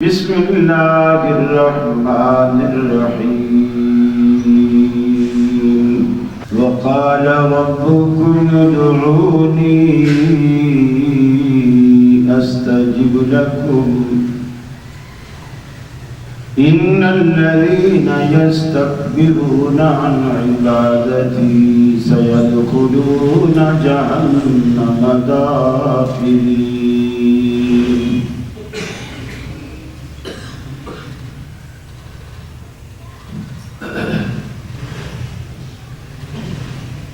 بسم اللہ الرحمن الرحیم وقال ربكم ادعوني استجب لكم ان الذين يستكبرون عن عبادتي سيدخلون جهنم داخرين.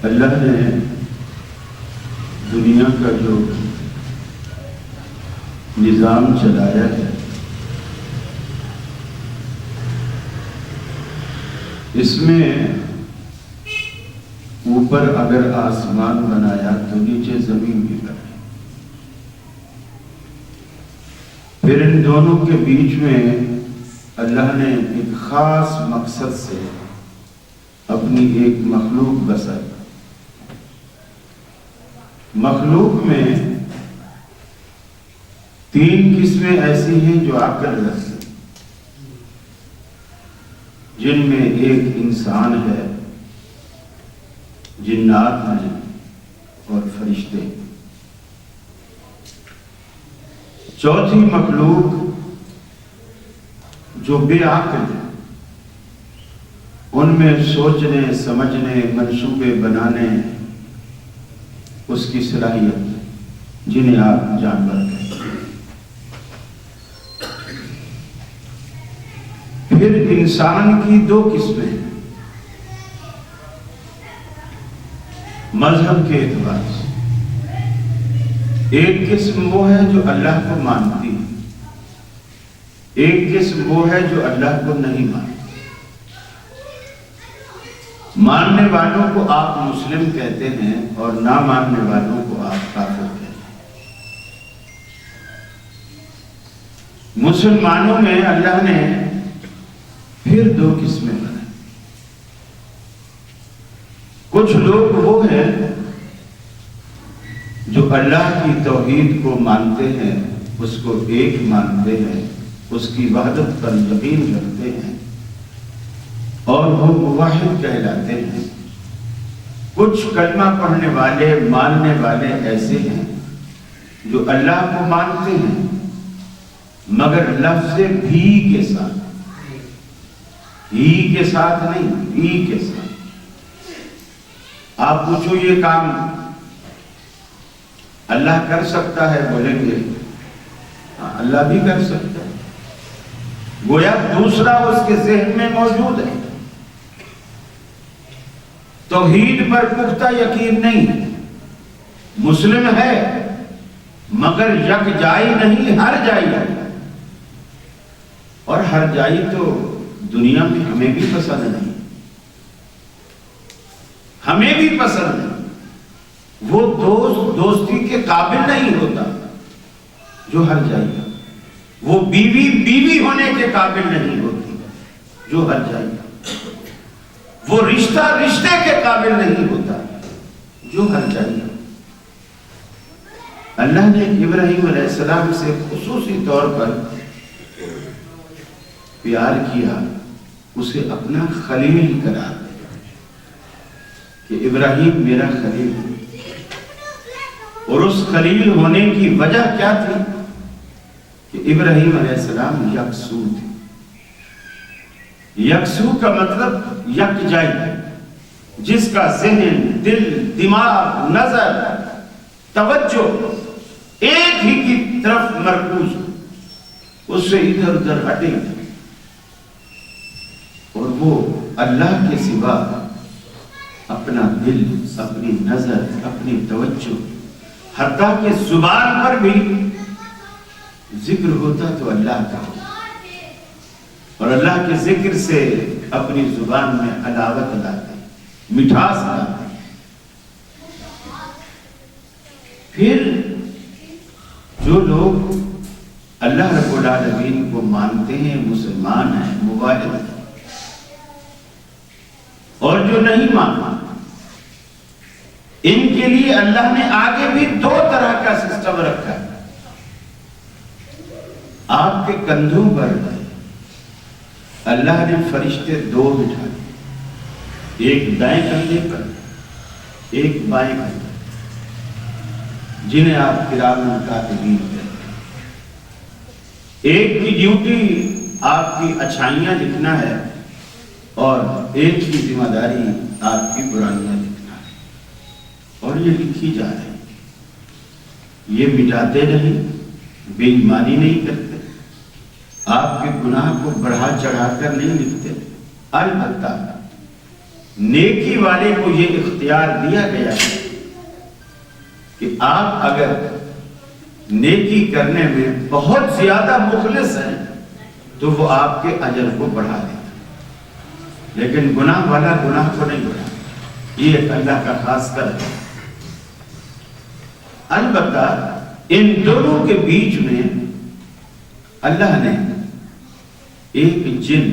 اللہ نے دنیا کا جو نظام چلایا ہے اس میں اوپر اگر آسمان بنایا تو نیچے زمین بھی بنائی، پھر ان دونوں کے بیچ میں اللہ نے ایک خاص مقصد سے اپنی ایک مخلوق بسائی. مخلوق میں تین قسمیں ایسی ہیں جو عقل رکھتی ہیں، جن میں ایک انسان ہے، جنات ہیں اور فرشتے. چوتھی مخلوق جو بے عقل ہے، ان میں سوچنے سمجھنے منصوبے بنانے اس کی صلاحیت، جنہیں آپ جانور کہتے ہیں. پھر انسان کی دو قسمیں ہیں مذہب کے اعتبار سے. ایک قسم وہ ہے جو اللہ کو مانتی ہے، ایک قسم وہ ہے جو اللہ کو نہیں مانتی. ماننے والوں کو آپ مسلم کہتے ہیں اور نہ ماننے والوں کو آپ کافر کہتے ہیں. مسلمانوں میں اللہ نے پھر دو قسمیں بنائی. کچھ لوگ وہ ہیں جو اللہ کی توحید کو مانتے ہیں، اس کو ایک مانتے ہیں، اس کی وحدت پر یقین رکھتے ہیں اور وہ موحد کہلاتے ہیں. کچھ کلمہ پڑھنے والے ماننے والے ایسے ہیں جو اللہ کو مانتے ہیں مگر لفظ بھی کے ساتھ، ہی کے ساتھ نہیں، بھی کے ساتھ. آپ پوچھو یہ کام اللہ کر سکتا ہے، بولیں گے ہاں اللہ بھی کر سکتا ہے. گویا دوسرا اس کے ذہن میں موجود ہے. توحید پر پختہ یقین نہیں، مسلم ہے مگر یک جائی نہیں، ہر جائی ہے. اور ہر جائی تو دنیا میں ہمیں بھی پسند نہیں، ہمیں بھی پسند نہیں. وہ دوست دوستی کے قابل نہیں ہوتا جو ہر جائی ہے. وہ بیوی بیوی ہونے کے قابل نہیں ہوتی جو ہر جائی ہے. وہ رشتہ رشتے کے قابل نہیں ہوتا جو ہر جائی ہے. اللہ نے ابراہیم علیہ السلام سے خصوصی طور پر پیار کیا، اسے اپنا خلیل قرار دیا کہ ابراہیم میرا خلیل ہے. اور اس خلیل ہونے کی وجہ کیا تھی کہ ابراہیم علیہ السلام یکسو تھے. یکسو کا مطلب یک جائی، جس کا ذہن، دل، دماغ، نظر، توجہ ایک ہی کی طرف مرکوز ہو، اس سے ادھر ادھر ہٹے اور وہ اللہ کے سوا اپنا دل، اپنی نظر، اپنی توجہ، حتیٰ کہ زبان پر بھی ذکر ہوتا تو اللہ کا، اور اللہ کے ذکر سے اپنی زبان میں حلاوت لاتے، مٹھاس لاتے. پھر جو لوگ اللہ رب العالمین کو مانتے ہیں، مسلمان ہیں، موحد ہیں، اور جو نہیں مانتے، ان کے لیے اللہ نے آگے بھی دو طرح کا سسٹم رکھا ہے. آپ کے کندھوں پر اللہ نے فرشتے دو بٹھا دیے، ایک دائیں کندھے پر، ایک بائیں کندھے پر، جنہیں آپ کرام کاتبین کہتے ہیں۔ ایک کی ڈیوٹی آپ کی اچھائیاں لکھنا ہے اور ایک کی ذمہ داری آپ کی برائیاں لکھنا ہے، اور یہ لکھی جا رہی ہے۔ یہ مٹاتے نہیں، بے ایمانی نہیں کرتے، آپ کے گناہ کو بڑھا چڑھا کر نہیں لکھتے۔ البتہ نیکی والے کو یہ اختیار دیا گیا ہے کہ آپ اگر نیکی کرنے میں بہت زیادہ مخلص ہیں تو وہ آپ کے اجر کو بڑھا دے، لیکن گناہ والا گناہ کو نہیں بڑھا۔ یہ اللہ کا خاص کر ہے۔ البتہ ان دونوں کے بیچ میں اللہ نے ایک جن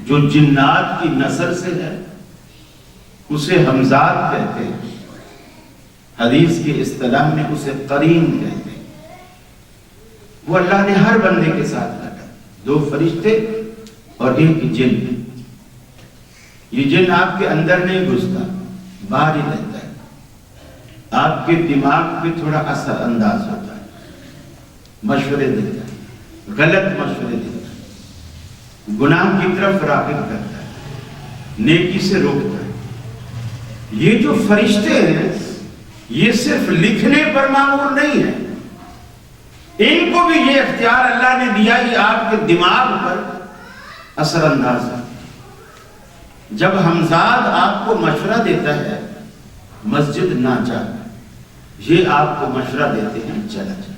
جو جنات کی نسل سے ہے، اسے ہمزاد کہتے ہیں، حدیث کی اصطلاح میں اسے قرین کہتے ہیں۔ وہ اللہ نے ہر بندے کے ساتھ رکھا، دو فرشتے اور ایک جن۔ یہ جن آپ کے اندر نہیں گھستا، باہر ہی رہتا ہے، آپ کے دماغ پہ تھوڑا اثر انداز ہوتا ہے، مشورے دیتا ہے، غلط مشورے دیتا ہے، گناہ کی طرف راغب کرتا ہے، نیکی سے روکتا ہے۔ یہ جو فرشتے ہیں یہ صرف لکھنے پر معمول نہیں ہے، ان کو بھی یہ اختیار اللہ نے دیا، یہ آپ کے دماغ پر اثر انداز ہے۔ جب ہمزاد آپ کو مشورہ دیتا ہے مسجد نہ جا، یہ آپ کو مشورہ دیتے ہیں چلا جا۔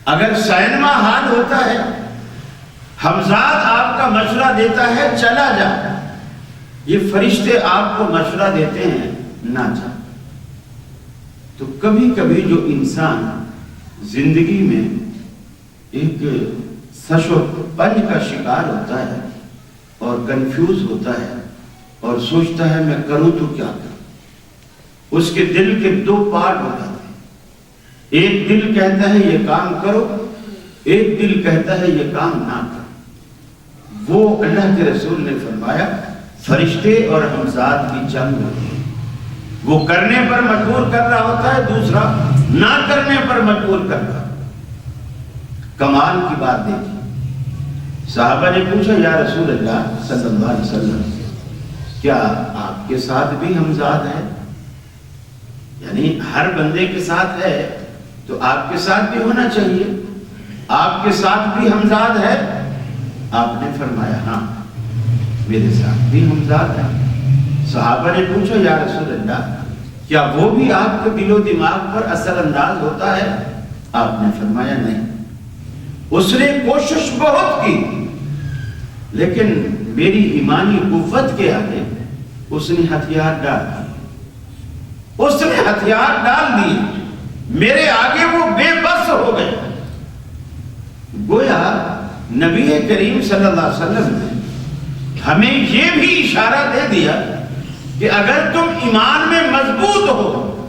اگر سینما ہال ہوتا ہے، ہمزاد آپ کا مشورہ دیتا ہے چلا جا، یہ فرشتے آپ کو مشورہ دیتے ہیں نہ جا۔ تو کبھی کبھی جو انسان زندگی میں ایک سش و پنج کا شکار ہوتا ہے اور کنفیوز ہوتا ہے اور سوچتا ہے میں کروں تو کیا کروں، اس کے دل کے دو پارٹ ہو جاتے ہیں۔ ایک دل کہتا ہے یہ کام کرو، ایک دل کہتا ہے یہ کام نہ کرو۔ وہ اللہ کے رسول نے فرمایا فرشتے اور ہمزاد کی جنگ ہوتی ہے، وہ کرنے پر مجبور کر رہا ہوتا ہے، دوسرا نہ کرنے پر مجبور کر رہا۔ کمال کی بات دیکھیں، صحابہ نے پوچھا یا رسول اللہ صلی اللہ علیہ وسلم کیا آپ کے ساتھ بھی ہمزاد ہے؟ یعنی ہر بندے کے ساتھ ہے تو آپ کے ساتھ بھی ہونا چاہیے، آپ کے ساتھ بھی ہمزاد ہے؟ آپ نے فرمایا ہاں میرے ساتھ بھی ہمزاد ہے۔ صحابہ نے پوچھا یا رسول اللہ کیا وہ بھی آپ کے دل و دماغ پر اثر انداز ہوتا ہے؟ آپ نے فرمایا نہیں۔ اس نے کوشش بہت کی لیکن میری ایمانی قوت کے آگے اس نے ہتھیار ڈال دیے، اس نے ہتھیار ڈال دیے، میرے آگے وہ بے بس ہو گئے۔ گویا نبی کریم صلی اللہ علیہ وسلم نے ہمیں یہ بھی اشارہ دے دیا کہ اگر تم ایمان میں مضبوط ہو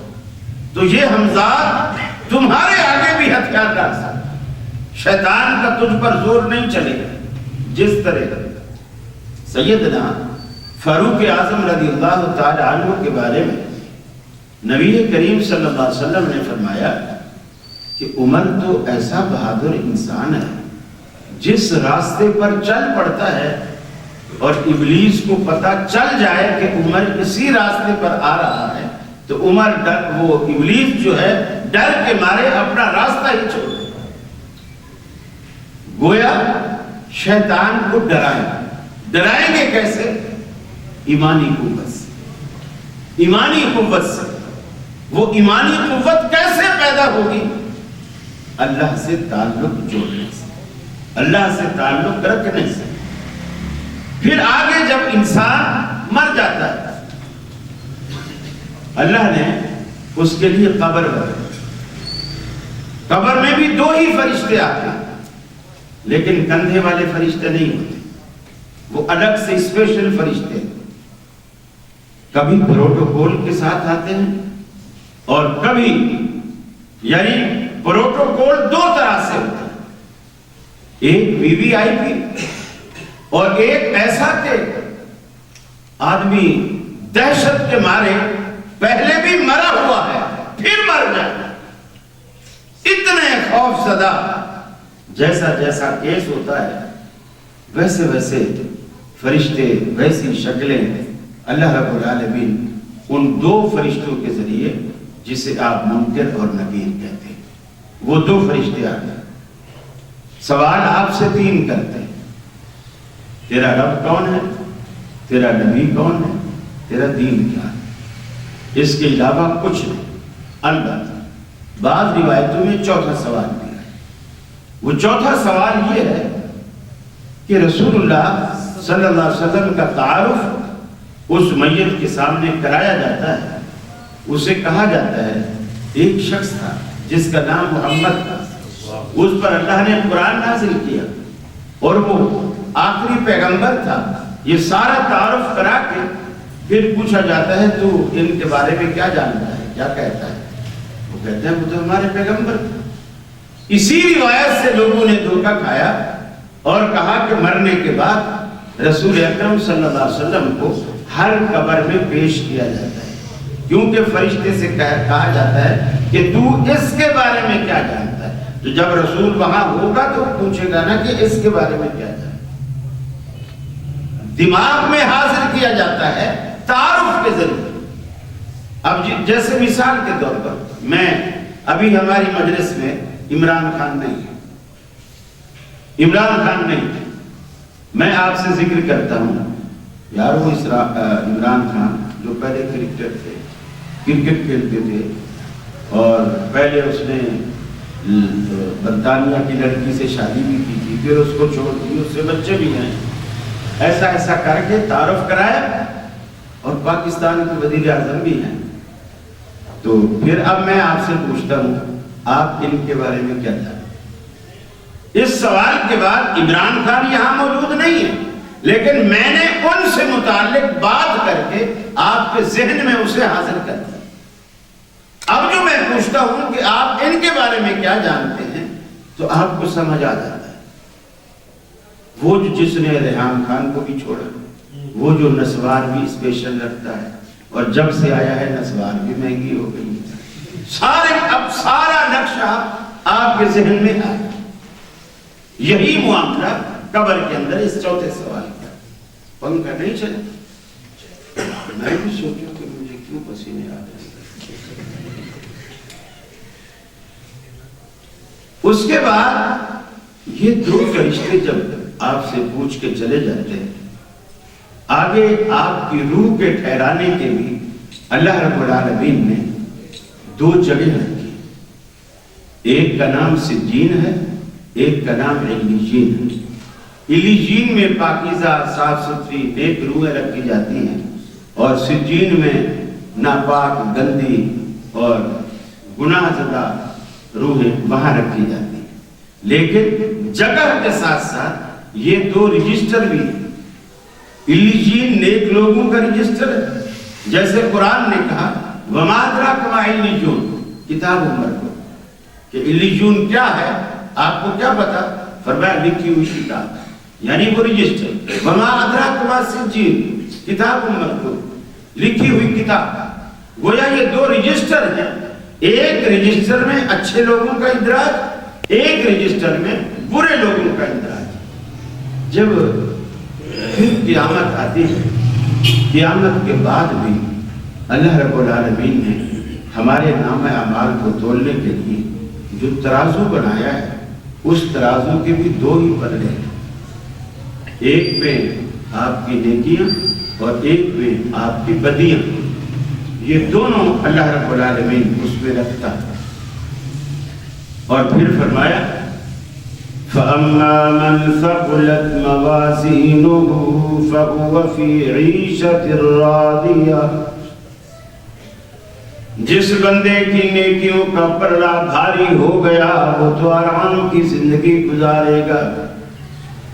تو یہ ہمزاد تمہارے آگے بھی ہتھیار ڈال سکتا، شیطان کا تجھ پر زور نہیں چلے گا۔ جس طرح سیدنا فاروق اعظم رضی اللہ تعالی عنہ کے بارے میں نبی کریم صلی اللہ علیہ وسلم نے فرمایا کہ عمر تو ایسا بہادر انسان ہے، جس راستے پر چل پڑتا ہے اور ابلیس کو پتہ چل جائے کہ عمر اسی راستے پر آ رہا ہے تو عمر وہ ابلیس جو ہے ڈر کے مارے اپنا راستہ ہی چھوڑ دے۔ گویا شیطان کو ڈرائیں گے کیسے؟ ایمانی قوت سے، ایمانی قوت سے۔ وہ ایمانی قوت کیسے پیدا ہوگی؟ اللہ سے تعلق جوڑنے سے، اللہ سے تعلق رکھنے سے۔ پھر آگے جب انسان مر جاتا ہے اللہ نے اس کے لیے قبر بنائی، قبر میں بھی دو ہی فرشتے آتے ہیں لیکن کندھے والے فرشتے نہیں ہوتے، وہ الگ سے اسپیشل فرشتے ہیں۔ کبھی پروٹوکول کے ساتھ آتے ہیں اور کبھی یعنی پروٹوکول دو طرح سے ہوتا ہے، ایک بیوی آئی تھی اور ایک ایسا کہ آدمی دہشت کے مارے پہلے بھی مرا ہوا ہے پھر مر جائے، اتنے خوف زدہ۔ جیسا جیسا کیس ہوتا ہے ویسے ویسے فرشتے، ویسی شکلیں، اللہ رب العالمین ان دو فرشتوں کے ذریعے جسے آپ منکر اور نکیر کہتے ہیں، وہ دو فرشتے آتے ہیں، سوال آپ سے تین کرتے ہیں: تیرا رب کون ہے، تیرا نبی کون ہے، تیرا دین کیا ہے، اس کے علاوہ کچھ نہیں۔ البتہ بعض روایتوں میں چوتھا سوال دیا ہے۔ وہ چوتھا سوال یہ ہے کہ رسول اللہ صلی اللہ علیہ وسلم کا تعارف اس میت کے سامنے کرایا جاتا ہے، اسے کہا جاتا ہے ایک شخص تھا جس کا نام محمد تھا، اس پر اللہ نے قرآن نازل کیا اور وہ آخری پیغمبر تھا۔ یہ سارا تعارف کرا کے پھر پوچھا جاتا ہے تو ان کے بارے میں کیا جانتا ہے، کیا کہتا ہے؟ وہ کہتے ہیں وہ تو ہمارے پیغمبر تھے۔ اسی روایت سے لوگوں نے دھوکہ کھایا اور کہا کہ مرنے کے بعد رسول اکرم صلی اللہ علیہ وسلم کو ہر قبر میں پیش کیا جاتا ہے، کیونکہ فرشتے سے کہا جاتا ہے کہ تو اس کے بارے میں کیا جانتا ہے۔ تو جب رسول وہاں ہوگا تو پوچھے گا نا کہ اس کے بارے میں کیا جانتا ہے۔ دماغ میں حاضر کیا جاتا ہے تعارف کے ذریعے۔ اب جیسے مثال کے طور پر میں ابھی ہماری مجلس میں عمران خان نہیں ہے، عمران خان نہیں، میں آپ سے ذکر کرتا ہوں یار وہ عمران خان جو پہلے کرکٹر تھے، کرکٹ کھیلتے تھے اور پہلے اس نے برطانیہ کی لڑکی سے شادی بھی کی تھی، پھر اس کو چھوڑ دی، اس سے بچے بھی ہیں، ایسا ایسا کر کے تعارف کرایا اور پاکستان کے وزیر اعظم بھی ہیں۔ تو پھر اب میں آپ سے پوچھتا ہوں آپ ان کے بارے میں کیا جانتے؟ اس سوال کے بعد عمران خان یہاں موجود نہیں ہے، لیکن میں نے ان سے متعلق بات کر کے آپ کے ذہن میں اسے حاضر کر دیا۔ اب جو میں پوچھتا ہوں کہ آپ ان کے بارے میں کیا جانتے ہیں تو آپ کو سمجھ آ جاتا ہے۔ وہ جس نے ریحان خان کو بھی چھوڑا، وہ جو نسوار بھی اسپیشل رکھتا ہے، اور جب سے آیا ہے نسوار بھی مہنگی ہو گئی، اب سارا نقشہ آپ کے ذہن میں آیا۔ یہی معاملہ قبر کے اندر اس چوتھے سوال کا۔ پنکھا نہیں چلے، میں بھی سوچوں کہ مجھے کیوں پسینے آ رہے ہیں۔ اس کے بعد یہ دو فرشتے جب آپ سے پوچھ کے چلے جاتے ہیں، آگے آپ کی روح کے ٹھہرانے کے بھی اللہ رب العالمین نے دو جگہ رکھی، ایک کا نام سجین ہے، ایک کا نام علیجین ہے۔ علیجین میں پاکیزہ صاف ستھری نیک روحیں رکھی جاتی ہیں، اور سجین میں ناپاک گندی اور گناہ زدہ روحیں وہاں رکھی جاتی ہیں۔ لیکن جگہ کے ساتھ ساتھ یہ دو رجسٹر بھی ہیں۔ علیجین نیک لوگوں کا رجسٹر ہے، جیسے قرآن نے کہا وَمَا أَدْرَاكَ مَا عِلِّيُّونَ کتاب مرکو، کہ علیجون کیا ہے آپ کو کیا پتا؟ فرمایا لکھی ہوئی کتاب، یعنی وہ رجسٹر۔ وَمَا أَدْرَاكَ مَا سِجِّينٌ کتاب مرکو، لکھی ہوئی کتاب۔ گویا یہ دو رجسٹر ہیں، ایک رجسٹر میں اچھے لوگوں کا اندراج، ایک رجسٹر میں برے لوگوں کا اندراج۔ جب پھر قیامت آتی ہے، قیامت کے بعد بھی اللہ رب العالمین نے ہمارے نام اعمال کو تولنے کے لیے جو ترازو بنایا ہے، اس ترازو کے بھی دو ہی پلڑے ہیں، ایک پہ آپ کی نیکیاں اور ایک پہ آپ کی بدیاں۔ یہ دونوں اللہ رب العالمین اس میں رکھتا ہے۔ اور پھر فرمایا فَأَمَّا مَنْ ثَقُلَتْ مَوَازِينُهُ فَهُوَ فِي عِيشَةٍ رَاضِيَةٍ جس بندے کی نیکیوں کا پلڑا بھاری ہو گیا وہ تو آرام کی زندگی گزارے گا۔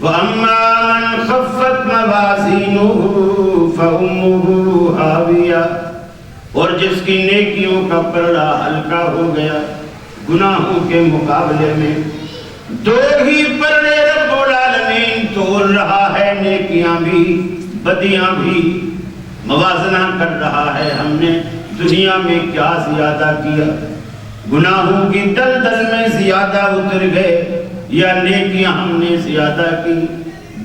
وَأَمَّا مَنْ خَفَّتْ مَوَازِينُهُ فَأُمُّهُ هَاوِيَةٌ اور جس کی نیکیوں کا پلڑا ہلکا ہو گیا، گناہوں کے مقابلے میں دو ہی پلڑے بھی بدیاں بھی موازنہ کر رہا ہے، ہم نے دنیا میں کیا زیادہ کیا، گناہوں کی دلدل میں زیادہ اتر گئے یا نیکیاں ہم نے زیادہ کی،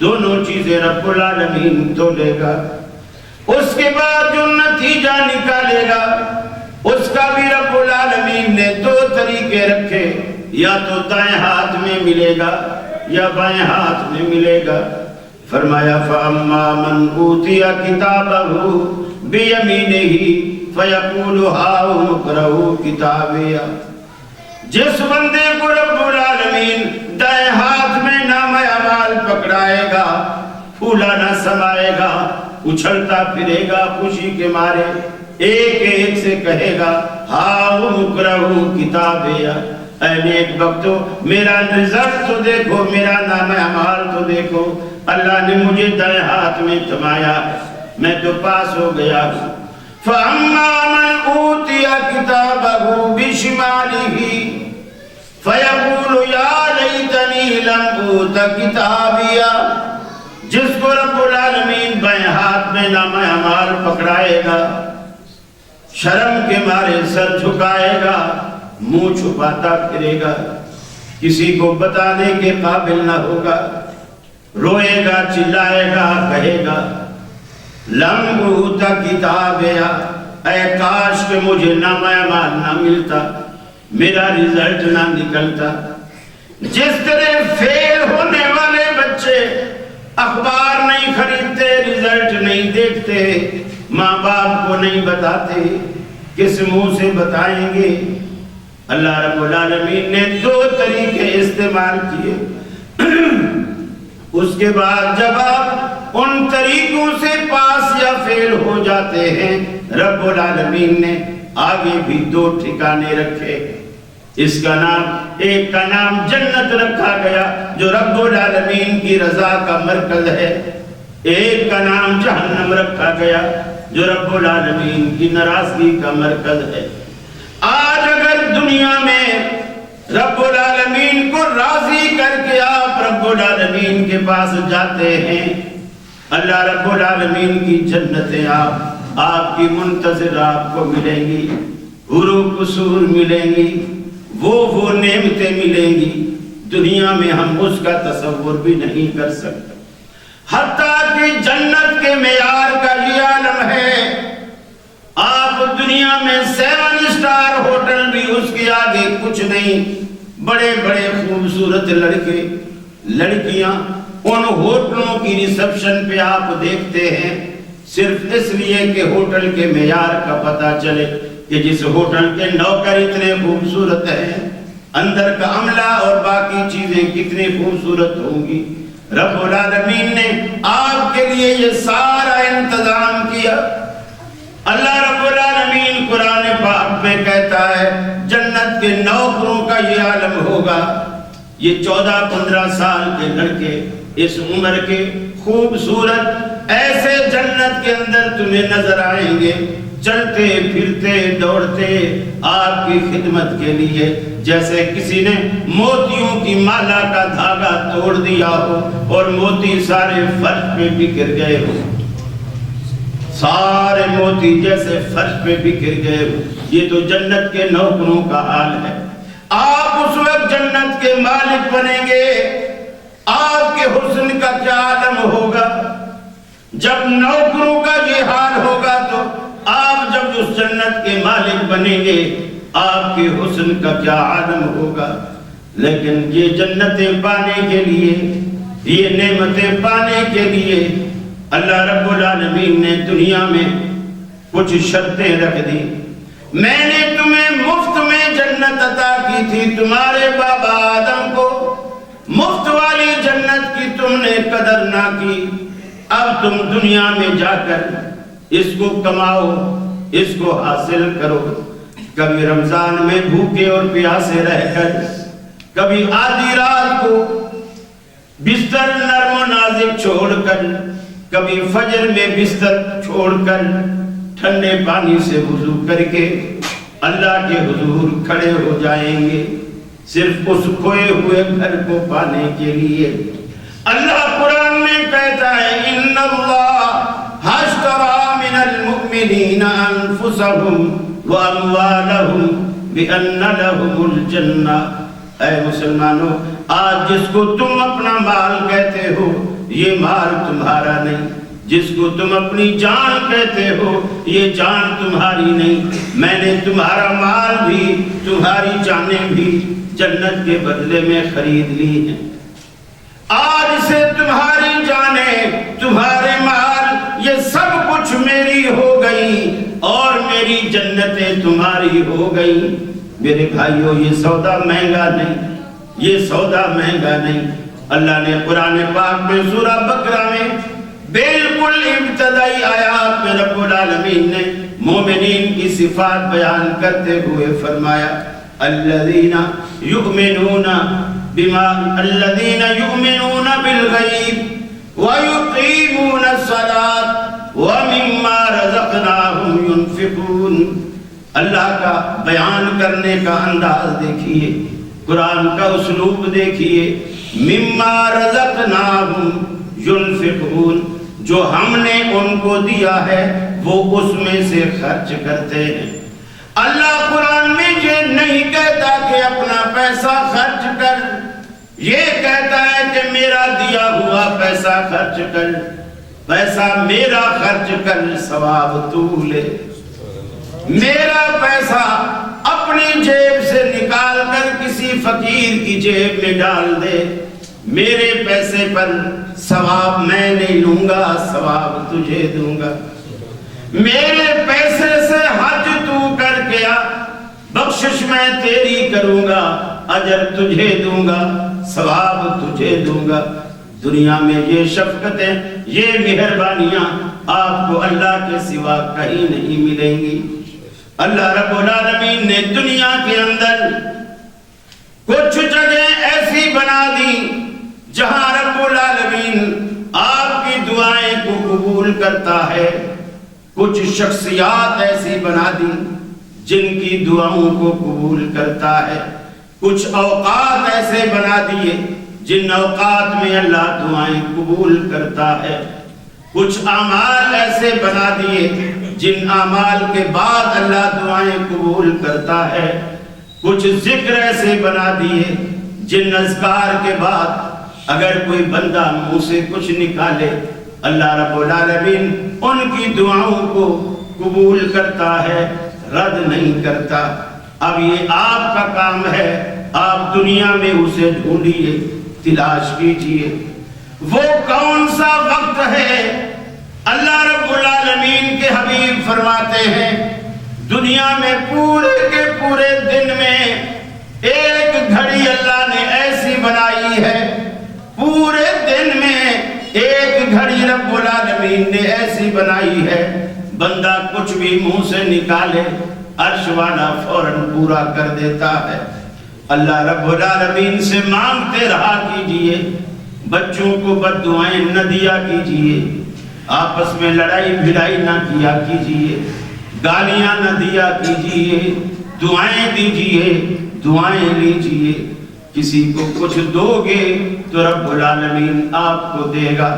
دونوں چیزیں رب العالمین تو لے گا۔ اس کے بعد جو نتیجہ نکالے گا اس کا بھی رب العالمین نے دو طریقے رکھے، یا تو دائیں ہاتھ میں ملے گا یا بائیں ہاتھ میں ملے گا۔ فرمایا فَأَمَّا مَنْ أُوتِيَ كِتَابَهُ بِيَمِينِهِ فَيَقُولُ هَاؤُمُ اقْرَءُوا كِتَابِيَهْ، جس بندے کو رب العالمین دائیں ہاتھ میں نامہ اعمال پکڑائے گا، پھولا نہ سمائے گا، اچھلتا پھرے گا خوشی کے مارے، ایک ایک سے کہے گا ہاؤم اقرؤوا کتابیہ، اے نیک بختو میرا رزلٹ تو دیکھو، میرا نامہ اعمال تو دیکھو، اللہ نے مجھے دائیں ہاتھ میں تھمایا ہے، میں تو پاس ہو گیا ہوں۔ فَأَمَّا مَنْ أُوتِيَ كِتَابَهُ بِشِمَالِهِ فَيَقُولُ يَا لَيْتَنِي لَمْ أُوتَ كِتَابِيَهْ، جس کو رب العالمین بائیں ہاتھ میں نامہ اعمال پکڑائے گا، شرم کے مارے سر جھکائے گا، منہ چھپاتا پھرے گا، کسی کو بتانے کے قابل نہ ہوگا، روئے گا، چلائے گا، کہے گا لم اوت کتابیہ، اے کاش کہ مجھے نامہ اعمال نہ ملتا، میرا رزلٹ نہ نکلتا۔ جس طرح فیل ہونے والے بچے اخبار نہیں خریدتے، رزلٹ نہیں دیکھتے، ماں باپ کو نہیں بتاتے، کس منہ سے بتائیں گے؟ اللہ رب العالمین نے دو طریقے استعمال کیے۔ اس کے بعد جب آپ ان طریقوں سے پاس یا فیل ہو جاتے ہیں، رب العالمین نے آگے بھی دو ٹھکانے رکھے۔ اس کا نام، ایک کا نام جنت رکھا گیا جو رب العالمین کی رضا کا مرکز ہے، ایک کا نام جہنم رکھا گیا جو رب العالمین کی ناراضگی کا مرکز ہے۔ آج اگر دنیا میں رب العالمین کو راضی کر کے آپ رب العالمین کے پاس جاتے ہیں، اللہ رب العالمین کی جنتیں آپ کی منتظر آپ کو ملیں گی، حور و قصور ملیں گی، وہ نعمتیں ملیں گی، دنیا میں ہم اس کا تصور بھی نہیں کر سکتے۔ حتیٰ کہ جنت کے معیار کا یہ عالم ہے، آپ دنیا میں 7 اسٹار ہوٹل بھی اس کے آگے کچھ نہیں، بڑے بڑے خوبصورت لڑکے لڑکیاں ان ہوٹلوں کی ریسپشن پہ آپ دیکھتے ہیں، صرف اس لیے کہ ہوٹل کے معیار کا پتہ چلے کہ جس ہوٹل کے نوکر اتنے خوبصورت ہیں، اندر کا عملہ اور باقی چیزیں کتنی خوبصورت ہوں گی۔ رب العالمین نے آپ کے لیے یہ سارا انتظام کیا۔ اللہ رب العالمین قرآن پاک میں کہتا ہے جنت کے نوکروں کا یہ عالم ہوگا۔ یہ 14-15 سال کے لڑکے اس عمر کے خوبصورت ایسے جنت کے اندر تمہیں نظر آئیں گے، چلتے پھرتے دوڑتے آپ کی خدمت کے لیے، جیسے کسی نے موتیوں کی مالا کا دھاگا توڑ دیا ہو اور موتی سارے فرش پہ بکھر گئے ہو، سارے موتی جیسے فرش پہ بکھر گئے ہو۔ یہ تو جنت کے نوکروں کا حال ہے۔ آپ اس وقت جنت کے مالک بنیں گے، آپ کے حسن کا کیا عالم ہوگا۔ جب نوکروں کا یہ حال ہوگا تو آپ جب اس جنت کے مالک بنیں گے، آپ کے حسن کا کیا عالم ہوگا۔ لیکن یہ جنتیں پانے کے لیے، یہ نعمتیں پانے کے لیے اللہ رب العالمین نے دنیا میں کچھ شرطیں رکھ دی۔ میں نے تمہیں مفت میں جنت عطا کی تھی، تمہارے بابا آدم کو مفت والی جنت کی تم نے قدر نہ کی، اب تم دنیا میں جا کر اس کو کماؤ، اس کو حاصل کرو۔ کبھی رمضان میں بھوکے اور پیاسے رہ کر، کبھی آدھی رات کو بستر نرم و نازک چھوڑ کر، کبھی فجر میں بستر چھوڑ کر ٹھنڈے پانی سے وضو کر کے اللہ کے حضور کھڑے ہو جائیں گے، صرف اس کھوئے ہوئے گھر کو پانے کے لیے۔ اللہ قرآن قرآن میں کہتا ہے ان اللہ اشتری من المؤمنین انفسهم واموالهم بان لهم الجنہ۔ اے مسلمانوں، آج جس کو تم اپنا مال کہتے ہو یہ مال تمہارا نہیں، جس کو تم اپنی جان کہتے ہو یہ جان تمہاری نہیں، میں نے تمہارا مال بھی تمہاری جانیں بھی جنت کے بدلے میں خرید لی ہیں۔ آج سے تمہاری جانیں، تمہارے مال، یہ سب کچھ میری ہو گئی اور میری جنتیں تمہاری ہو گئی۔ میرے بھائیوں، یہ سودا مہنگا نہیں، یہ سودا مہنگا نہیں۔ اللہ نے قرآن پاک میں سورہ بقرہ میں بالکل ابتدائی آیات میں رب العالمین نے مومنین کی صفات بیان کرتے ہوئے فرمایا الذین یؤمنون بالغیب ویقیمون الصلاة ومما رزقناہم ينفقون۔ اللہ کا بیان کرنے کا انداز دیکھیے، قرآن کا اسلوب دیکھیے، مما رزقناہم ينفقون، جو ہم نے ان کو دیا ہے وہ اس میں سے خرچ کرتے ہیں۔ اللہ قرآن میں یہ نہیں کہتا کہ اپنا پیسہ خرچ کر، یہ کہتا ہے کہ میرا دیا ہوا پیسہ خرچ کر، پیسہ میرا خرچ کر، ثواب تو لے۔ میرا پیسہ اپنی جیب سے نکال کر کسی فقیر کی جیب میں ڈال دے، میرے پیسے پر ثواب میں نہیں لوں گا، ثواب تجھے دوں گا۔ میرے پیسے سے حج تو کر کے آ، بخشش میں تیری کروں گا، اجر تجھے دوں گا، ثواب تجھے دوں گا۔ دنیا میں یہ شفقتیں، یہ مہربانیاں آپ کو اللہ کے سوا کہیں نہیں ملیں گی۔ اللہ رب العالمین نے دنیا کے اندر کچھ جگہ ایسی بنا دی جہاں رب العالمین آپ کی دعائیں کو قبول کرتا ہے، کچھ شخصیات ایسی بنا دی جن کی دعاؤں کو قبول کرتا ہے، کچھ اوقات ایسے بنا دیے جن اوقات میں اللہ دعائیں قبول کرتا ہے، کچھ اعمال ایسے بنا دیے جن اعمال کے بعد اللہ دعائیں قبول کرتا ہے، کچھ ذکر ایسے بنا دیے جن اذکار کے بعد اگر کوئی بندہ منہ سے کچھ نکالے اللہ رب العالمین ان کی دعاؤں کو قبول کرتا ہے، رد نہیں کرتا۔ اب یہ آپ کا کام ہے، آپ دنیا میں اسے ڈھونڈیے، تلاش کیجئے۔ وہ کون سا وقت ہے؟ اللہ رب العالمین کے حبیب فرماتے ہیں دنیا میں پورے کے پورے دن میں ایک گھڑی اللہ نے ایسی بنائی ہے، پورے دن میں ایک گھڑی رب العالمین نے ایسی بنائی ہے، بندہ کچھ بھی منہ سے نکالے عرش والا فوراً پورا کر دیتا ہے۔ اللہ رب العالمین سے مانگتے رہا کیجئے، بچوں کو بد دعائیں نہ دیا کیجئے، آپس میں لڑائی بھڑائی نہ کیا کیجئے، گالیاں نہ دیا کیجئے، دعائیں دیجئے، دعائیں لیجئے۔ کسی کو کچھ دو گے تو رب العالمین آپ کو دے گا،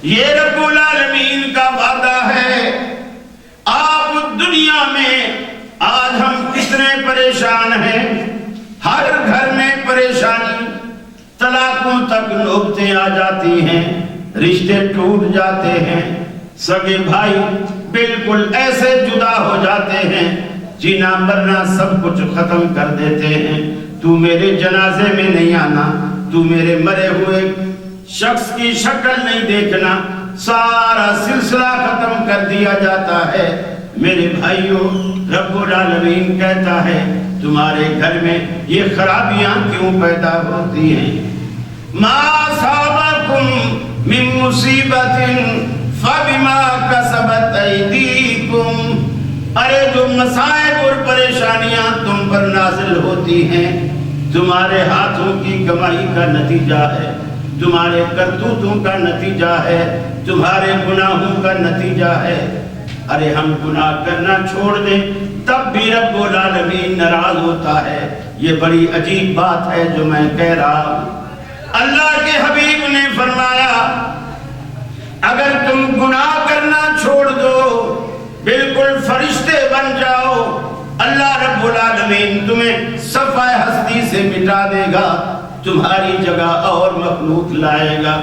یہ رب العالمین کا وعدہ ہے۔ آپ دنیا میں آج ہم کتنے پریشان ہیں، ہر گھر میں پریشانی، طلاقوں تک نوبتیں آ جاتی ہیں، رشتے ٹوٹ جاتے ہیں، سگے بھائی بالکل ایسے جدا ہو جاتے ہیں، جینا مرنا سب کچھ ختم کر دیتے ہیں۔ تو میرے جنازے میں نہیں آنا، تو میرے مرے ہوئے شخص کی شکل نہیں دیکھنا، سارا سلسلہ ختم کر دیا جاتا ہے۔ میرے بھائیوں، رب العالمین کہتا ہے تمہارے گھر میں یہ خرابیاں کیوں پیدا ہوتی ہیں؟ ما اصابکم من مصیبت فبما کسبت ایدیکم، ارے جو مصائب اور پریشانیاں تم پر نازل ہوتی ہیں تمہارے ہاتھوں کی کمائی کا نتیجہ ہے، تمہارے کرتوتوں کا نتیجہ ہے، تمہارے گناہوں کا نتیجہ ہے۔ ارے ہم گناہ کرنا چھوڑ دیں تب بھی رب العالمین ناراض ہوتا ہے۔ یہ بڑی عجیب بات ہے جو میں کہہ رہا ہوں۔ اللہ کے حبیب نے فرمایا سے مٹا دے گا، تمہاری جگہ اور مخلوق لائے گا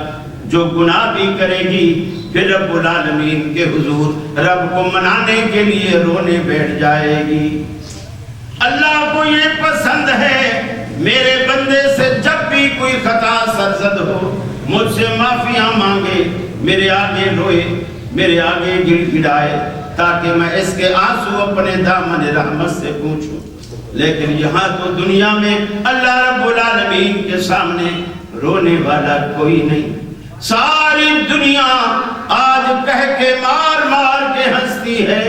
جو گناہ بھی کرے گی، پھر رب العالمین کے حضور رب کو منانے کے لیے رونے بیٹھ جائے گی۔ اللہ کو یہ پسند ہے میرے بندے سے جب بھی کوئی خطا سرزد ہو مجھ سے معافیاں مانگے، میرے آگے روئے، میرے آگے گڑ گڑائے، تاکہ میں اس کے آنسو اپنے دامن رحمت سے پوچھوں۔ لیکن یہاں تو دنیا میں اللہ رب العالمین کے سامنے رونے والا کوئی نہیں۔ ساری دنیا آج کہہ کے مار مار کے ہنستی ہے۔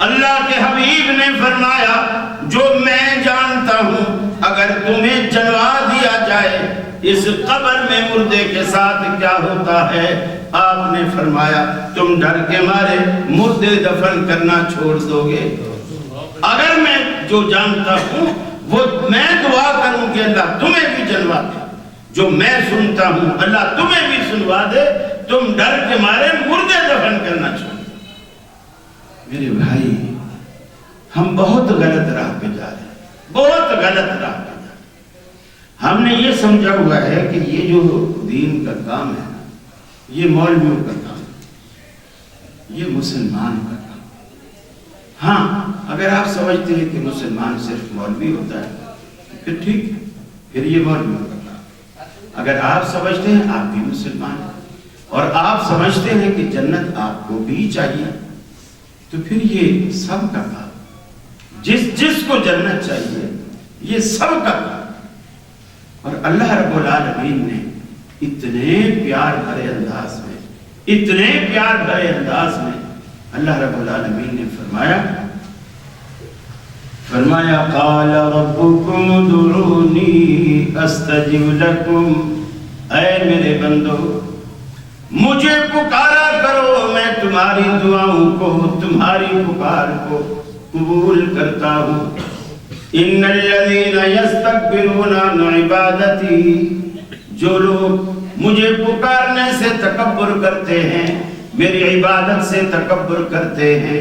اللہ کے حبیب نے فرمایا جو میں جانتا ہوں اگر تمہیں جلوا دیا جائے اس قبر میں مردے کے ساتھ کیا ہوتا ہے، آپ نے فرمایا تم ڈر کے مارے مردے دفن کرنا چھوڑ دو گے۔ اگر میں جو جانتا ہوں وہ میں دعا کروں کہ اللہ تمہیں بھی جلوا دے، جو میں سنتا ہوں اللہ تمہیں بھی سنوا دے، تم ڈر کے مارے مردے دفن کرنا چھوڑ دو۔ میرے بھائی ہم بہت غلط راہ پہ جا رہے ہیں، بہت غلط راہ پہ جا رہے ہیں۔ ہم نے یہ سمجھا ہوا ہے کہ یہ جو دین کا کام ہے یہ مولویوں کا کام ہے، یہ مسلمان کا کام ہے۔ ہاں اگر آپ سمجھتے ہیں کہ مسلمان صرف مولوی ہوتا ہے پھر ٹھیک ہے، پھر یہ مولویوں کا کام ہے۔ اگر آپ سمجھتے ہیں آپ بھی مسلمان ہیں اور آپ سمجھتے ہیں کہ جنت آپ کو بھی چاہیے تو پھر یہ سب کا کام، جس کو جنت چاہیے یہ سب کا کام۔ اور اللہ رب العالمین نے اتنے پیار بھرے انداز میں، اتنے پیار بھرے انداز میں اللہ رب العالمین نے فرمایا قال ربکم ادعونی استجب لکم، اے میرے بندو مجھے پکارا کرو، میں تمہاری دعاؤں کو، تمہاری پکار کو قبول کرتا ہوں۔ ان الذین یستکبرون عن عبادتی، جو لوگ مجھے پکارنے سے تکبر کرتے ہیں، میری عبادت سے تکبر کرتے ہیں،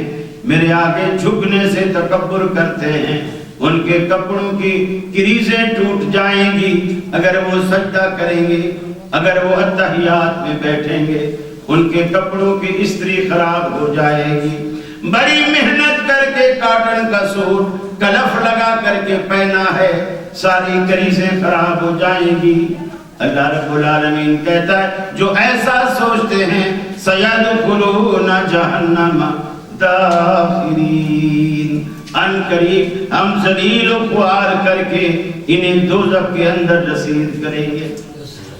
میرے آگے جھکنے سے تکبر کرتے ہیں، ان کے کپڑوں کی کریزیں ٹوٹ جائیں گی اگر وہ سجدہ کریں گے، اگر وہ اتحیات میں بیٹھیں گے، ان کے کپڑوں کی استری خراب ہو جائے گی۔ بڑی محنت کر کے کاٹن کا سوٹ کلف لگا کر کے پہنا ہے، ساری کریزیں خراب ہو جائیں گی۔ اللہ رب العالمین کہتا ہے جو ایسا سوچتے ہیں سَيَدْخُلُونَ جَهَنَّمَ دَاخِرِينَ، ان قریب ہم ذلیل و خوار کر کے انہیں دوزخ کے اندر رسید کریں گے۔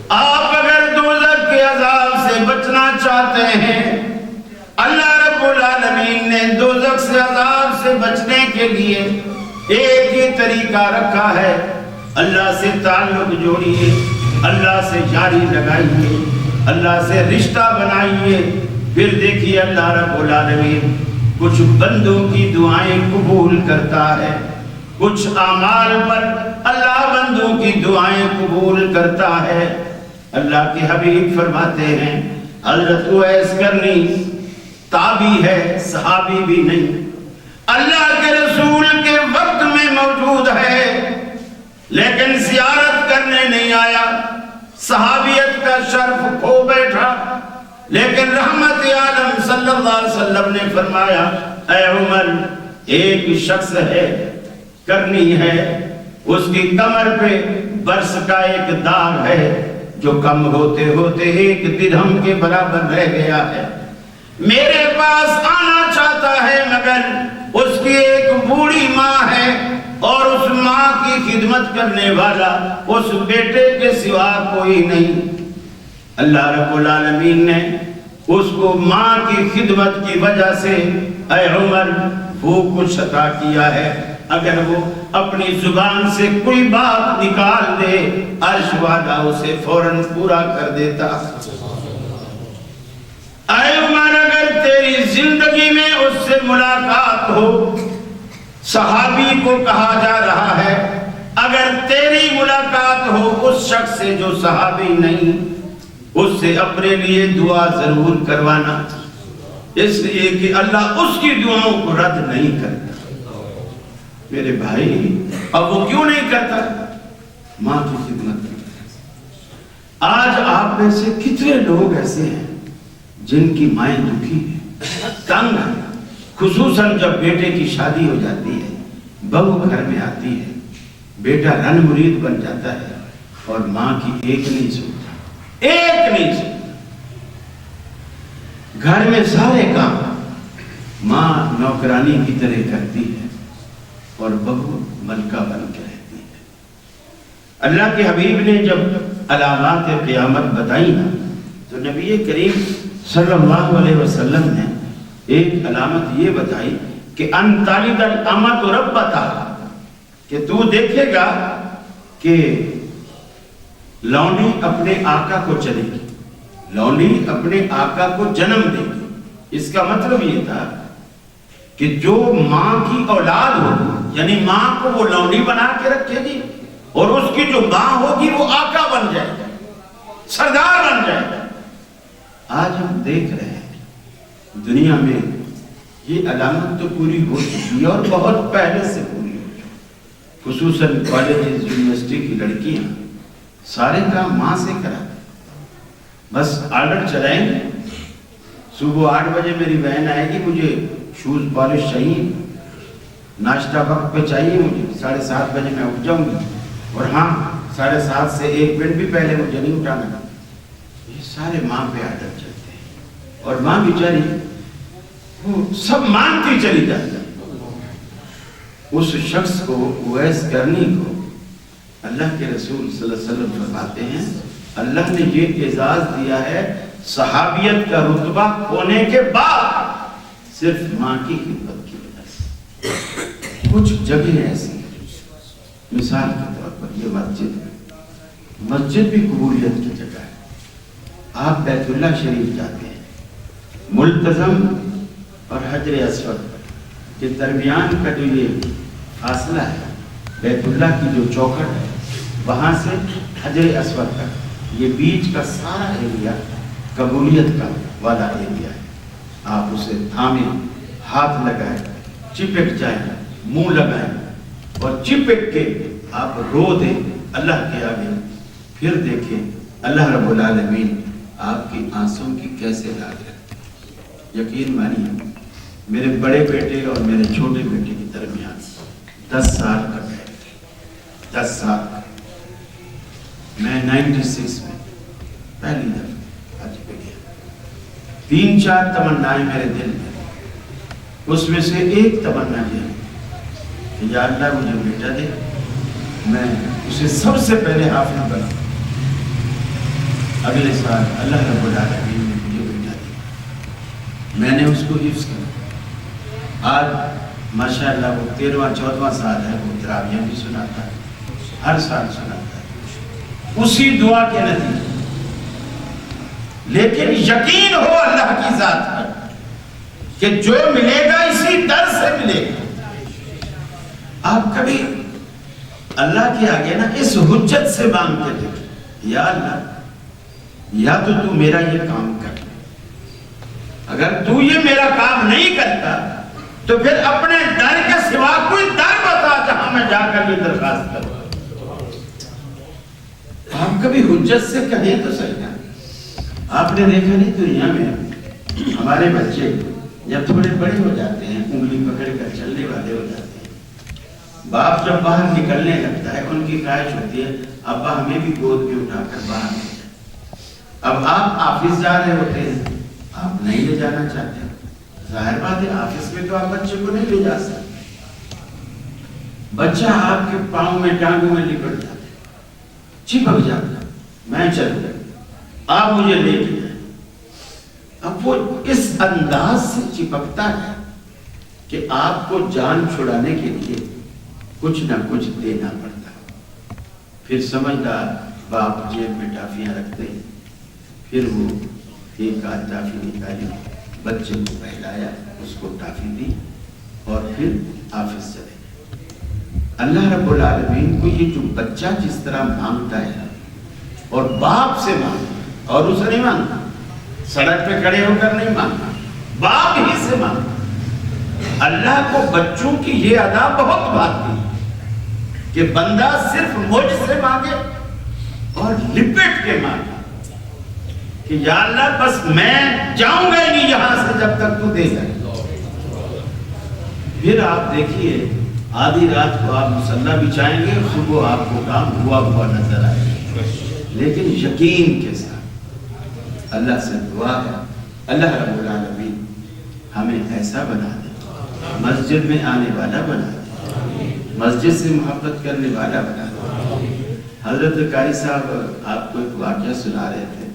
آپ اگر دوزخ کے عذاب سے بچنا چاہتے ہیں، اللہ رب العالمین نے دوزخ سے عذاب سے بچنے کے لیے ایک ہی طریقہ رکھا ہے، اللہ سے تعلق جوڑیے، اللہ سے یاری لگائیے، اللہ سے رشتہ بنائیے، پھر دیکھیے اللہ رب العالمین کچھ بندوں کی دعائیں قبول کرتا ہے، کچھ اعمال پر اللہ بندوں کی دعائیں قبول کرتا ہے۔ اللہ کے حبیب فرماتے ہیں حضرت اویس کرنی تابعی ہے، صحابی بھی نہیں، اللہ کے رسول کے وقت میں موجود ہے لیکن زیارت کرنے نہیں آیا، صحابیت کا شرف کھو بیٹھا، لیکن رحمت عالم صلی اللہ علیہ وسلم نے فرمایا اے عمر ایک شخص ہے، کرنی ہے، اس کی کمر پہ برس کا ایک داغ ہے جو کم ہوتے ہوتے 1 درہم کے برابر رہ گیا ہے، میرے پاس آنا چاہتا ہے مگر اس کی ایک بوڑھی ماں ہے اور اس ماں کی خدمت کرنے والا اس بیٹے کے سوا کوئی نہیں۔ اللہ رب العالمین نے اس کو ماں کی خدمت کی وجہ سے اے عمر وہ کچھ عطا کیا ہے، اگر وہ اپنی زبان سے کوئی بات نکال دے عرش والا اسے فوراً پورا کر دیتا۔ اے عمر اگر تیری زندگی میں اس سے ملاقات ہو، صحابی کو کہا جا رہا ہے اگر تیری ملاقات ہو اس شخص سے جو صحابی نہیں، اس سے اپنے لیے دعا ضرور کروانا، اس لیے کہ اللہ اس کی دعاؤں کو رد نہیں کرتا۔ میرے بھائی اب وہ کیوں نہیں کرتا؟ ماں کی خدمت کرتے ہیں۔ آج آپ میں سے کتنے لوگ ایسے ہیں جن کی مائیں دکھی ہیں، تنگ ہیں، خصوصاً جب بیٹے کی شادی ہو جاتی ہے، بہو گھر میں آتی ہے، بیٹا رن مرید بن جاتا ہے اور ماں کی ایک نہیں سنتا، ایک نہیں سنتا۔ گھر میں سارے کام ماں نوکرانی کی طرح کرتی ہے اور بہو ملکہ بن کے رہتی ہے۔ اللہ کے حبیب نے جب علامات قیامت بتائی نا تو نبی کریم صلی اللہ علیہ وسلم نے ایک علامت یہ بتائی کہ ان تالد الامۃ ربتہا، کہ تو دیکھے گا کہ لونڈی اپنے آقا کو چلے گی، لونڈی اپنے آقا کو جنم دے گی۔ اس کا مطلب یہ تھا کہ جو ماں کی اولاد ہوگی، یعنی ماں کو وہ لونڈی بنا کے رکھے گی اور اس کی جو ماں ہوگی وہ آقا بن جائے گا، سردار بن جائے گا۔ آج ہم دیکھ رہے ہیں دنیا میں یہ علامت تو پوری ہو چکی ہے اور بہت پہلے سے پوری ہو چکی، خصوصاً کالجز یونیورسٹی کی لڑکیاں سارے کام ماں سے کراتے، بس آرڈر چلائیں گے، صبح 8 بجے میری بہن آئے گی، مجھے شوز پالش چاہیے، ناشتہ وقت پہ چاہیے مجھے، 7:30 بجے میں اٹھ جاؤں گی، اور ہاں 7:30 سے 1 منٹ بھی پہلے مجھے نہیں اٹھانا۔ یہ سارے ماں پہ آرڈر چلتے ہیں اور ماں بیچاری وہ سب مانتی چلی جاتی ہے۔ اس شخص کو اویس کرنی کو اللہ کے رسول صلی اللہ علیہ وسلم فرماتے ہیں اللہ نے یہ اعزاز دیا ہے صحابیت کا رتبہ ہونے کے بعد صرف ماں کی خدمت کی وجہ سے۔ کچھ جگہیں ایسی ہیں، مثال کے طور پر یہ مسجد ہے، مسجد بھی قبولیت کی جگہ ہے۔ آپ بیت اللہ شریف جاتے ہیں، ملتزم اور حجر اسود کے درمیان کا جو یہ فاصلہ ہے، بیت اللہ کی جو چوکھٹ ہے وہاں سے حجر اسود تک، یہ بیچ کا سارا ایریا قبولیت کا والا ایریا ہے۔ آپ اسے تھامیں، ہاتھ لگائیں، چپک جائیں، منہ لگائیں اور چپک کے آپ رو دیں اللہ کے آگے، پھر دیکھیں اللہ رب العالمین آپ کی آنسوں کی کیسے لاج رکھتے ہیں۔ یقین مانیے میرے بڑے بیٹے اور میرے چھوٹے بیٹے کے درمیان 10 سال کا گیپ ہے، 10 سال کا۔ میں 96 میں پہلی دفعہ حج پہ گیا، 3-4 تمنائیں میرے دل میں، اس میں سے ایک تمنا یہ ہے کہ یا اللہ مجھے بیٹا دے، میں اسے سب سے پہلے حافظ بنا۔ اگلے سال اللہ رب العالمین نے مجھے بیٹا دیا، میں نے اس کو حفظ کیا۔ آج ماشاءاللہ وہ 13واں-14واں سال ہے، وہ تراویح بھی سناتا ہے، ہر سال سناتا ہے، اسی دعا کے نتیجے۔ لیکن یقین ہو اللہ کی ذات پر کہ جو ملے گا اسی در سے ملے گا۔ آپ کبھی اللہ کے آگے نا اس حجت سے مانگ کے دیکھیں، یا اللہ یا تو میرا یہ کام کر، اگر تو یہ میرا کام نہیں کرتا تو پھر اپنے در کے سوا کوئی در بتا جہاں میں جا کر یہ درخواست کروں۔ آپ کبھی حجت سے کہیں تو صحیح نا۔ آپ نے دیکھا نہیں دنیا میں ہمارے بچے جب تھوڑے بڑے ہو جاتے ہیں، انگلی پکڑ کر چلنے والے ہو جاتے ہیں، باپ جب باہر نکلنے لگتا ہے ان کی خواہش ہوتی ہے ابا ہمیں بھی گود میں اٹھا کر باہر لے جائیں۔ اب آپ آفس جا رہے ہوتے ہیں، آپ نہیں لے جانا چاہتے، ظاہر بات ہے آفس میں تو آپ بچے کو نہیں لے جا سکتے، بچہ آپ کے پاؤں میں ٹانگوں میں لپٹ جاتا ہے، چپک جاتا ہے، میں چل گیا، آپ مجھے لے کے جائیں۔ اب وہ اس انداز سے چپکتا ہے کہ آپ کو جان چھڑانے کے لیے کچھ نہ کچھ دینا پڑتا ہے۔ پھر سمجھدار باپ جیب میں ٹافیاں رکھتے ہیں، پھر وہ ایک آدھ ٹافی نکالی، بچے کو پہلایا، اس کو ٹافی دی اور پھر آفس چلے گئے۔ اللہ رب العالمین کو یہ جو بچہ جس طرح مانگتا ہے اور باپ سے مانگتا اور اسے نہیں مانگتا، سڑک پہ کھڑے ہو کر نہیں مانگتا، باپ ہی سے مانگتا۔ اللہ کو بچوں کی یہ ادا بہت بھاتی ہے۔ کہ بندہ صرف مجھ سے مانگے اور لپٹ کے مانگے کہ یا اللہ بس میں جاؤں گا ہی نہیں یہاں سے جب تک تو دے جائے۔ پھر آپ دیکھیے آدھی رات کو آپ مصلی بچھائیں گے، صبح آپ کو کام ہوا نظر آئے گا، لیکن یقین کے ساتھ۔ اللہ سے دعا ہے اللہ رب العالمین ہمیں ایسا بنا دے، مسجد میں آنے والا بنا دے، مسجد سے محبت کرنے والا بنا دے۔ حضرت قاری صاحب آپ کو ایک واقعہ سنا رہے تھے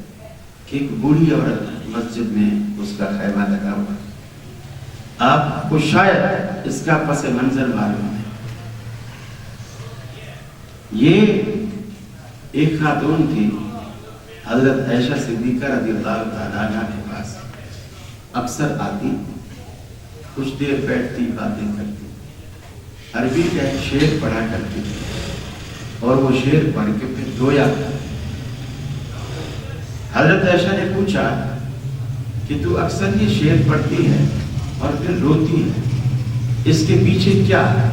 کہ ایک بوڑھی عورت مسجد میں اس کا خیمہ لگا ہوا، آپ کو شاید اس کا پس منظر معلوم ہے۔ یہ ایک خاتون تھی حضرت عائشہ صدیقہ رضی اللہ تعالیٰ عنہ کے پاس، اکثر آتی، کچھ دیر بیٹھتی، باتیں کرتی، عربی کا ایک شعر پڑھا کرتی اور وہ شعر پڑھ کے پھر رویا۔ حضرت عائشہ نے پوچھا کہ تو اکثر یہ شعر پڑھتی ہے اور پھر روتی ہے، اس کے پیچھے کیا ہے؟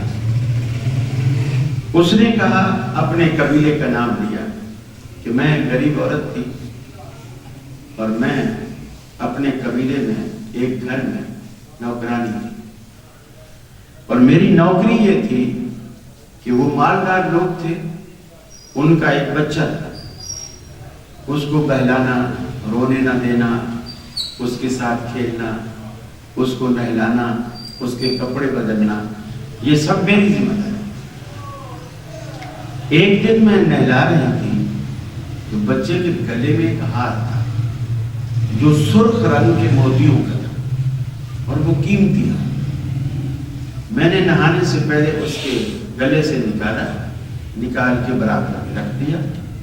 اس نے کہا، اپنے قبیلے کا نام لیا کہ میں غریب عورت تھی اور میں اپنے قبیلے میں ایک گھر میں نوکرانی تھی، اور میری نوکری یہ تھی کہ وہ مالدار لوگ تھے، ان کا ایک بچہ تھا، اس کو بہلانا، رونے نہ دینا، اس کے ساتھ کھیلنا، اس کو نہلانا، اس کے کپڑے بدلنا، یہ سب میری ذمہ داری۔ ایک دن میں نہلا رہی تھی تو بچے کے گلے میں ایک ہار تھا جو سرخ رنگ کے موتیوں کا تھا اور وہ قیمتی تھا۔ میں نے نہانے سے پہلے اس کے گلے سے نکال کے برابر میں رکھ دیا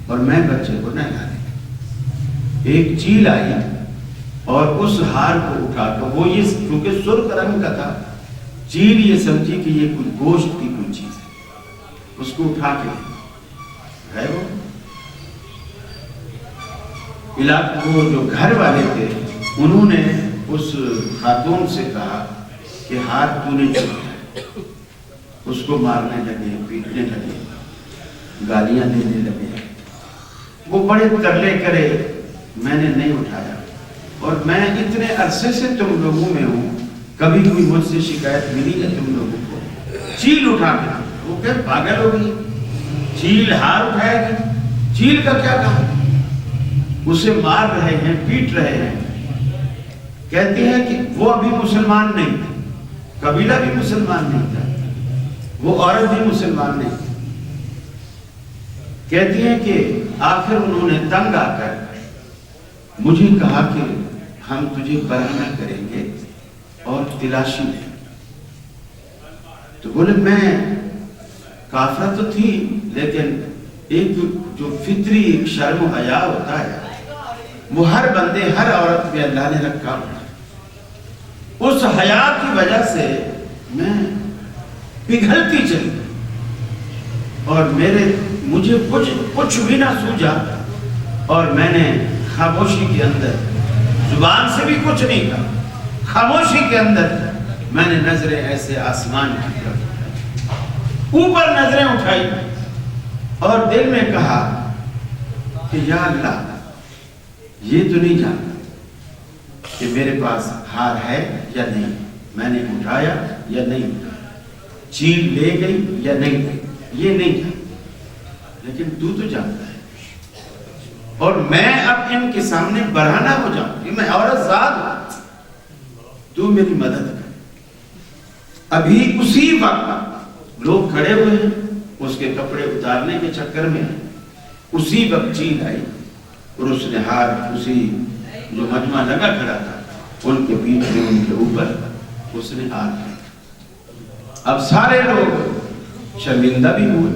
اور میں بچے کو نہلا دیا۔ ایک چیل آئی اور اس ہار کو اٹھا کر، وہ یہ کیونکہ سرخ رنگ کا تھا، چیل یہ سمجھی کہ یہ کوئی گوشت کی کوئی چیز ہے، اس کو اٹھا کے گئے۔ وہ علاقے وہ جو گھر والے تھے انہوں نے اس خاتون سے کہا کہ ہاتھ تو نے چھوڑا، اس کو مارنے لگے، پیٹنے لگے، گالیاں دینے لگے۔ وہ بڑے ترلے کرے، میں نے نہیں اٹھایا، اور میں اتنے عرصے سے تم لوگوں میں ہوں، کبھی کوئی مجھ سے شکایت ملی ہے تم لوگوں کو؟ چیل اٹھا کے، وہ کہ پاگل ہوگی، چیل ہار اٹھائے گی، چیل کا کیا کام؟ اسے مار رہے ہیں، پیٹ رہے ہیں۔ کہتے ہیں کہ وہ ابھی مسلمان نہیں تھے، قبیلہ بھی مسلمان نہیں تھا، وہ عورت بھی مسلمان نہیں تھی۔ کہتی ہیں کہ آخر انہوں نے تنگ آ کر مجھے کہا کہ ہم تجھے برہنہ کریں گے اور تلاشی لیں۔ تو بولے میں کافرہ تو تھی، لیکن ایک جو فطری ایک شرم و حیا ہوتا ہے وہ ہر بندے، ہر عورت پہ اللہ نے رکھا ہوتا ہے۔ اس حیا کی وجہ سے میں پگھلتی چلی اور مجھے کچھ بھی نہ سوجا، اور میں نے خاموشی کے اندر، زبان سے بھی کچھ نہیں کہا، خاموشی کے اندر میں نے نظریں ایسے آسمان کی طرف اوپر نظریں اٹھائی اور دل میں کہا کہ یا اللہ، یہ تو نہیں جانتا کہ میرے پاس ہار ہے یا نہیں، میں نے اٹھایا یا نہیں اٹھایا، چیل لے گئی یا نہیں گئی، یہ نہیں جانتا، لیکن تو جانتا ہے، اور میں اب ان کے سامنے برہنہ ہو جاؤں کہ میں عورت ذات ہوں، تو میری مدد کر۔ ابھی اسی وقت لوگ کھڑے ہوئے ہیں، اس کے کپڑے اتارنے کے چکر میں اسی وقت چیل آئی اور اس نے ہاتھ اسی جو مجمع لگا کھڑا تھا ان کے پیٹ میں، ان کے اوپر اس نے ہاتھ کیا۔ اب سارے لوگ شرمندہ بھی ہوئے،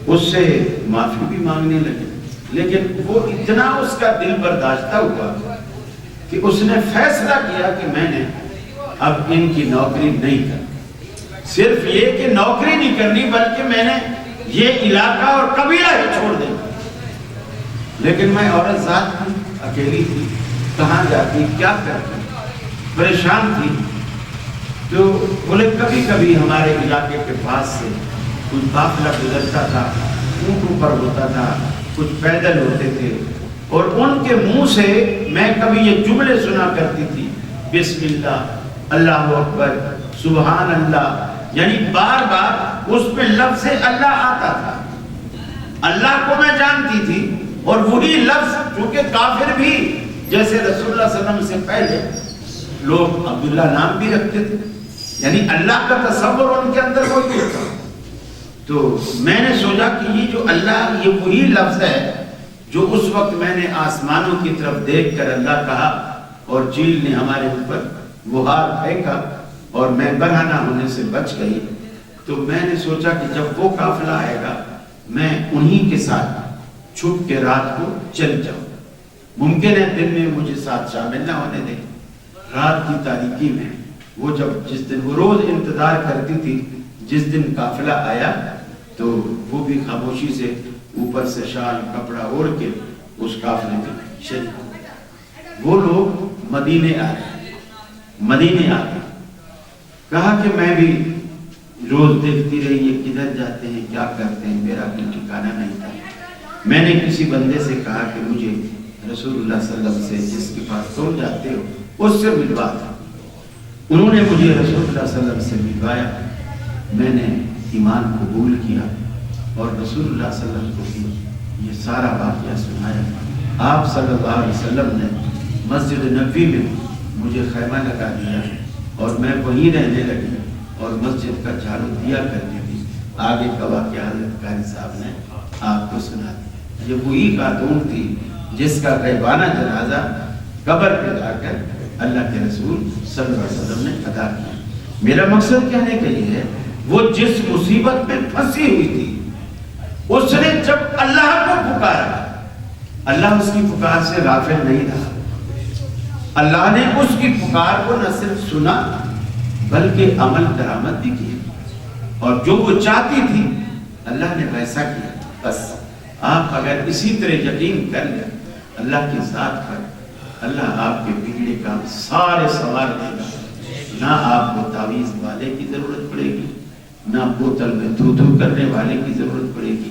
اس سے معافی بھی مانگنے لگے، لیکن وہ اتنا اس کا دل برداشتہ ہوا کہ اس نے فیصلہ کیا کہ میں نے اب ان کی نوکری نہیں کرنی، صرف یہ کہ نوکری نہیں کرنی بلکہ میں نے یہ علاقہ اور قبیلہ ہی چھوڑ دینا۔ لیکن میں عورت ذات تھی، اکیلی تھی، کہاں جاتی، کیا کرتی، پریشان تھی۔ تو بولے کبھی کبھی ہمارے علاقے کے پاس سے کوئی قافلہ گزرتا تھا، اونٹوں پر ہوتا تھا، کچھ پیدل ہوتے تھے، اور ان کے منہ سے میں کبھی یہ جملے سنا کرتی تھی، بسم اللہ، اللہ اکبر، سبحان اللہ، یعنی بار بار اس میں لفظ اللہ آتا تھا۔ اللہ کو میں جانتی تھی، اور وہی لفظ چونکہ کافر بھی جیسے رسول اللہ صلی اللہ علیہ وسلم سے پہلے لوگ عبداللہ نام بھی رکھتے تھے، یعنی اللہ کا تصور ان کے اندر موجود تھا۔ تو میں نے سوچا کہ یہ جو اللہ، یہ وہی لفظ ہے جو اس وقت میں نے آسمانوں کی طرف دیکھ کر اللہ کہا اور چیل نے ہمارے اوپر بخار پھینکا اور میں برہنہ ہونے سے بچ گئی۔ تو میں نے سوچا کہ جب وہ قافلہ آئے گا میں انہی کے ساتھ چھپ کے رات کو چل جاؤں، ممکن ہے دن میں مجھے ساتھ شامل نہ ہونے دیں، رات کی تاریکی میں وہ جس دن وہ روز انتظار کرتی تھی، جس دن قافلہ آیا تو وہ بھی خاموشی سے اوپر سے شال کپڑا اوڑھ کے اس قافلے میں شریک ہو۔ وہ لوگ مدینے آ گئے، کہا کہ میں بھی روز دیکھتی رہی یہ کدھر جاتے ہیں، کیا کرتے ہیں، میرا کوئی ٹھکانہ نہیں تھا۔ میں نے کسی بندے سے کہا کہ مجھے رسول اللہ صلی اللہ علیہ وسلم سے جس کے پاس تم جاتے ہو اس سے ملوا دو۔ انہوں نے مجھے رسول اللہ صلی اللہ علیہ وسلم سے ملوایا، میں نے ایمان قبول کیا اور رسول اللہ صلی اللہ علیہ وسلم کو یہ سارا واقعہ سنایا۔ آپ صلی اللہ علیہ وسلم نے مسجد نبوی میں مجھے خیمہ لگا دیا اور میں وہیں رہنے لگی اور مسجد کا جھاڑو دیا کرتی تھی۔ آگے کا واقعہ حضرت قاری صاحب نے آپ کو سنا دیا۔ یہ وہی خاتون تھی جس کا غیبانہ جنازہ قبر پہ جا کر اللہ کے رسول صلی اللہ علیہ وسلم نے ادا کیا۔ میرا مقصد کہنے کا یہ ہے، وہ جس مصیبت میں پھنسی ہوئی تھی اس نے جب اللہ کو پکارا، اللہ اس کی پکار سے غافل نہیں رہا، اللہ نے اس کی پکار کو نہ صرف سنا بلکہ عمل درآمد بھی کیا، اور جو وہ چاہتی تھی اللہ نے ویسا کیا۔ بس آپ اگر اسی طرح یقین کر لیں اللہ کی ذات پر، اللہ آپ کے بگڑے کام سارے سنوار دے گا۔ نہ آپ کو تعویذ والے کی ضرورت پڑے گی، نہ بوتل میں دھو کرنے والے کی ضرورت پڑے گی،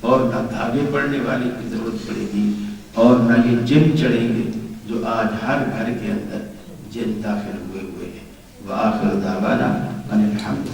اور نہ دھاگے پڑنے والے کی ضرورت پڑے گی، اور نہ یہ جن چڑھیں گے جو آج ہر گھر کے اندر جن داخل ہوئے ہیں۔ وآخر دعوانا ان الحمد